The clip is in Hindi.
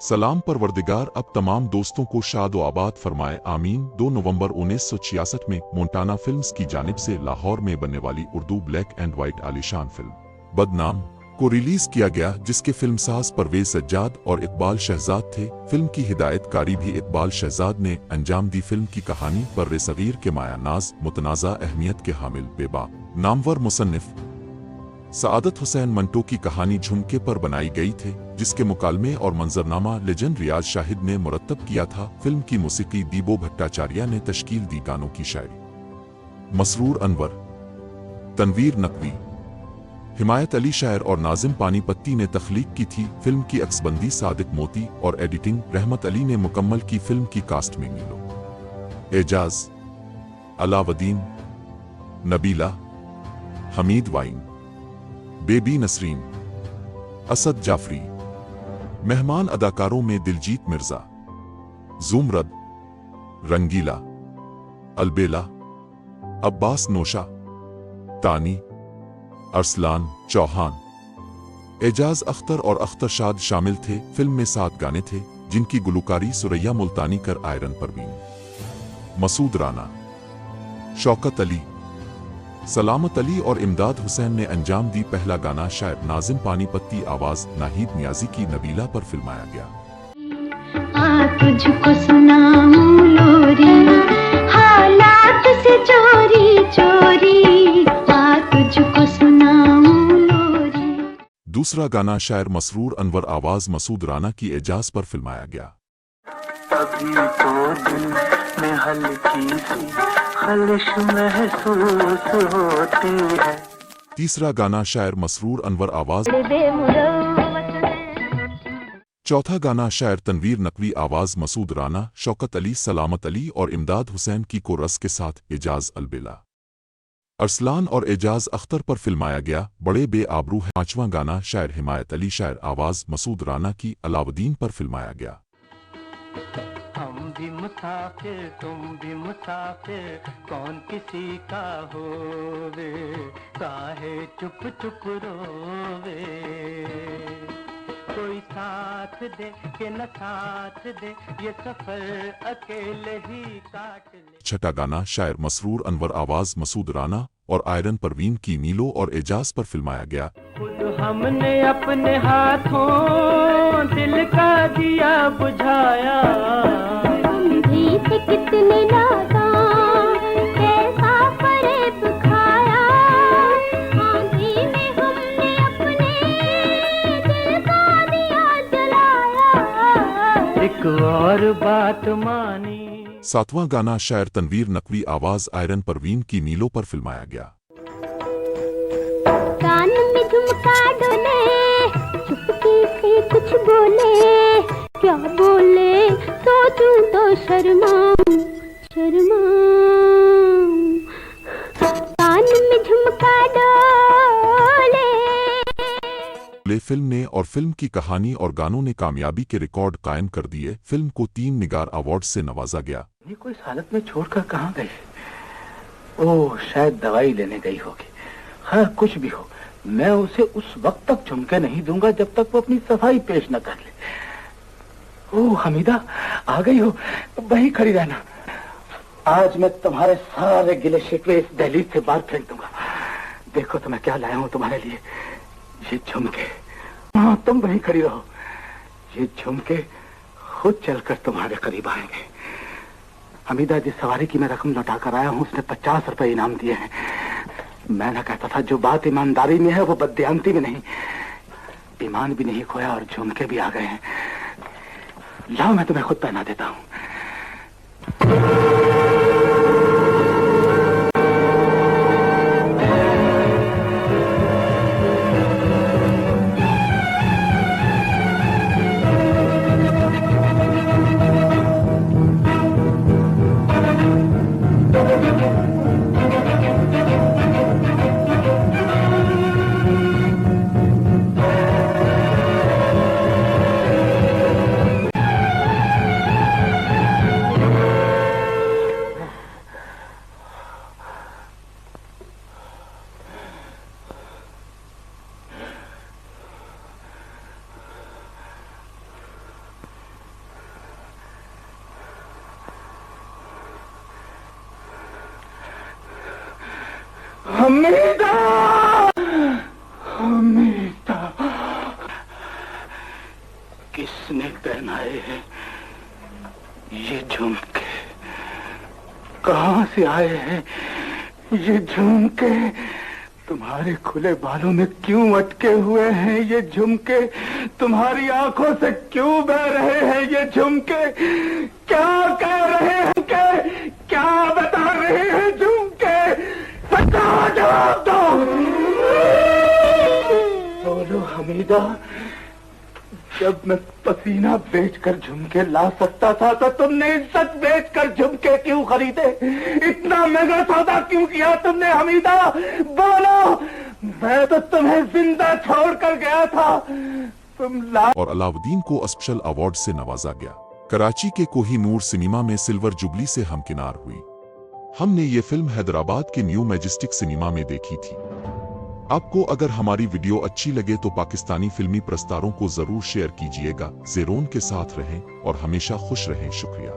सलाम परवरदिगार अब तमाम दोस्तों को शाद व आबाद फरमाए आमीन। 2 नवंबर 1966 में मोंटाना फिल्म्स की जानिब से लाहौर में बनने वाली उर्दू ब्लैक एंड वाइट आलीशान फिल्म बदनाम को रिलीज किया गया, जिसके फिल्मसाज परवेज सज्जाद और इकबाल शहजाद थे। फिल्म की हिदायतकारी भी इकबाल शहजाद ने अंजाम दी। फिल्म की कहानी बर्रे सगीर के माया नाज मुतनाज़ा अहमियत के हामिल बेबाक नामवर मुसन्निफ सआदत हुसैन मंटो की कहानी झुमके पर बनाई गई थे, जिसके मुकालमे और मंजरनामा लेजेंड रियाज शाहिद ने मुरत्तब किया था। फिल्म की मौसीकी दीबो भट्टाचार्य ने तश्कील दी। गानों की शायरी मसरूर अनवर, तनवीर नकवी, हिमायत अली शायर और नाजिम पानीपत्ती ने तख्लीक की थी। फिल्म की अक्सबंदी सादिक मोती और एडिटिंग रहमत अली ने मुकम्मल की। फिल्म की कास्ट में मीलो एजाज, अलावदीन, नबीला, हमीद वाइन, बेबी नसरीन, असद जाफरी। मेहमान अदाकारों में दिलजीत मिर्जा, जुमरद, रंगीला, अलबेला, अब्बास नोशा, तानी, अरसलान चौहान, एजाज अख्तर और अख्तर शाद शामिल थे। फिल्म में 7 गाने थे, जिनकी गुलकारी सुरैया मुल्तानी कर आयरन परवीन, मसूद राना, शौकत अली, सलामत अली और इमदाद हुसैन ने अंजाम दी। पहला गाना शायर नाजिम पानीपत्ती, आवाज नाहिद नियाजी की नबीला पर फिल्माया गया। तुझको सुनाऊं लोरी हालात से चोरी चोरी, तुझको सुनाऊं लोरी। दूसरा गाना शायर मसरूर अनवर, आवाज मसूद राना की एजाज पर फिल्माया गया। अभी तो दिल में हल्की सी खलिश महसूस होती है। तीसरा गाना शायर मसरूर अनवर, आवाज। चौथा गाना शायर तनवीर नकवी, आवाज मसूद राना, शौकत अली, सलामत अली और इमदाद हुसैन की कोरस के साथ एजाज अलबेला, अरसलान और एजाज अख्तर पर फिल्माया गया। बड़े बेआबरू है। पांचवा गाना शायर हिमायत अली शायर, आवाज मसूद राना की अलावदीन पर फिल्माया गया। हम भी मुसाफिर तुम भी मुसाफिर, कौन किसी का होवे, काहे चुप चुप रोवे, कोई साथ दे के न साथ दे, ये सफर अकेले ही काट ले। छठा गाना शायर मसरूर अनवर, आवाज मसूद राना और आयरन परवीन की मीलो और एजाज पर फिल्माया गया। खुद हमने अपने हाथों दिल का दिया बुझाया, कितने नादान कैसा फरेब खाया, आंधी में हमने अपने दिल का दिया जलाया, एक और बात मानी। सातवां गाना शायर तनवीर नकवी, आवाज आयरन परवीन की मीलो पर फिल्माया गया। कान में झुमका डोले, चुपके से कुछ बोले, क्या बोले सोचूं तो शर्माऊं शर्माऊं, कान में झुमका डोले। फिल्म ने और फिल्म की कहानी और गानों ने कामयाबी के रिकॉर्ड कायम कर दिए। फिल्म को 3 निगार अवार्ड से नवाजा गया। ये कोई हालत में छोड़कर कहाँ गई? ओह, शायद दवाई लेने गई होगी। खैर कुछ भी हो, मैं उसे उस वक्त तक झुमके नहीं दूंगा जब तक वो अपनी सफाई पेश न कर ले। ओह हमीदा, आ गई हो, वहीं खड़ी रहना। आज मैं तुम्हारे सारे गिले शिकवे इस दहलीज से बाहर फेंक दूंगा। देखो तो मैं क्या लाया हूं तुम्हारे लिए, ये झुमके। हाँ, तुम वहीं खड़ी रहो, ये झुमके खुद चलकर तुम्हारे करीब आएंगे। हमीदा, जिस सवारी की मैं रकम लौटा कर आया हूं उसने 50 रुपए इनाम दिए हैं। मैं ना कहता था जो बात ईमानदारी में है वो बददियानती में नहीं। ईमान भी नहीं खोया और झुमके भी आ गए हैं। लाओ, मैं तुम्हें खुद पहना देता हूं। हमीदा, हमीदा, किसने पहनाए हैं ये झुमके? कहां से आए हैं ये झुमके? तुम्हारे खुले बालों में क्यों अटके हुए हैं ये झुमके? तुम्हारी आंखों से क्यों बह रहे हैं ये झुमके? क्या कह रहे हैं के? क्या बता रहे हैं झुमके? सच्चा जवाब दो। बोलो हमीदा, जब मैं पसीना बेचकर झुमके ला सकता था तो तुमने इज्जत बेचकर झुमके क्यों खरीदे? इतना महंगा सौदा क्यों किया तुमने हमीदा? बोलो, मैं तो तुम्हें जिंदा छोड़कर गया था, तुम और अलाउद्दीन को स्पेशल अवार्ड से नवाजा गया। कराची के कोहिनूर सिनेमा में सिल्वर जुबली से हमकिनार हुई। हमने ये फिल्म हैदराबाद के न्यू मैजेस्टिक सिनेमा में देखी थी। आपको अगर हमारी वीडियो अच्छी लगे तो पाकिस्तानी फिल्मी प्रस्तारों को जरूर शेयर कीजिएगा। ज़ेरोन के साथ रहें और हमेशा खुश रहें। शुक्रिया।